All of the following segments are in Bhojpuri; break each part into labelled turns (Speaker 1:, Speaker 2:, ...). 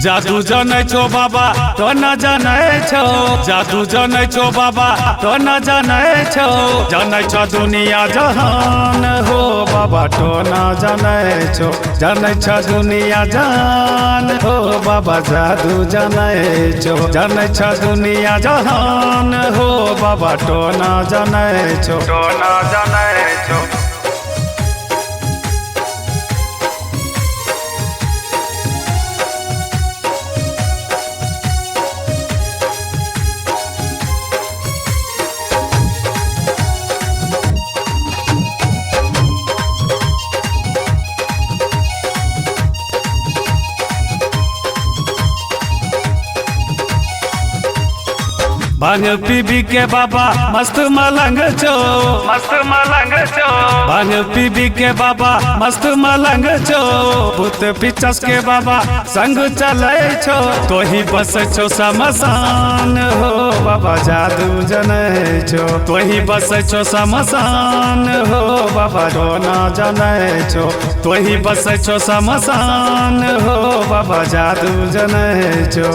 Speaker 1: जादू जानै छो बाबा तो न जानै छो, जादू जानै छो बाबा तो न जानै छो। जानै छो दुनिया जहान हो बाबा तो न जानै छो, जानै छो दुनिया जहान हो बाबा जादू जानै छो। जानै छो दुनिया जहान हो बाबा तो न जानै छो, तो न जानै छो। भांग पीबी के बाबा मस्त मलंग छो, मस्त मलंग छो। भांग पीबी के बाबा मस्त मलंग छो। भूत पिचस के बाबा संग चले छो, तो ही बस छो समसान हो बाबा जादू जनै छो। तो ही बस छो समसान हो बाबा तो न जनै छो। तो ही बस छो समसान हो बाबा जादू जनै छो।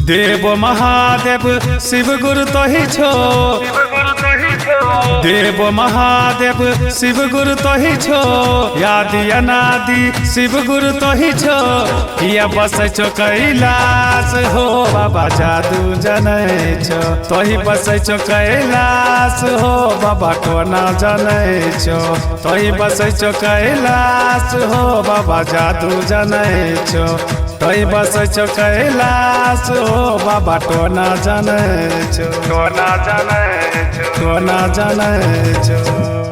Speaker 1: देव महादेव शिव गुरु तो ही छो, देव महादेव शिव गुरु तो ही छो। यादि अनादि शिव गुरु तो ही छो। किया बस छो कैलाश हो बाबा जादू जनै छो। तो ही बस छो कैलाश हो बाबा तो न जनै छो। तो ही बस छो कैलाश हो बाबा जादू जनै छो। तो ही बस छो कैलाश हो बाबा तो न जनै छो, तो न जनै छो, तो न जनै छो।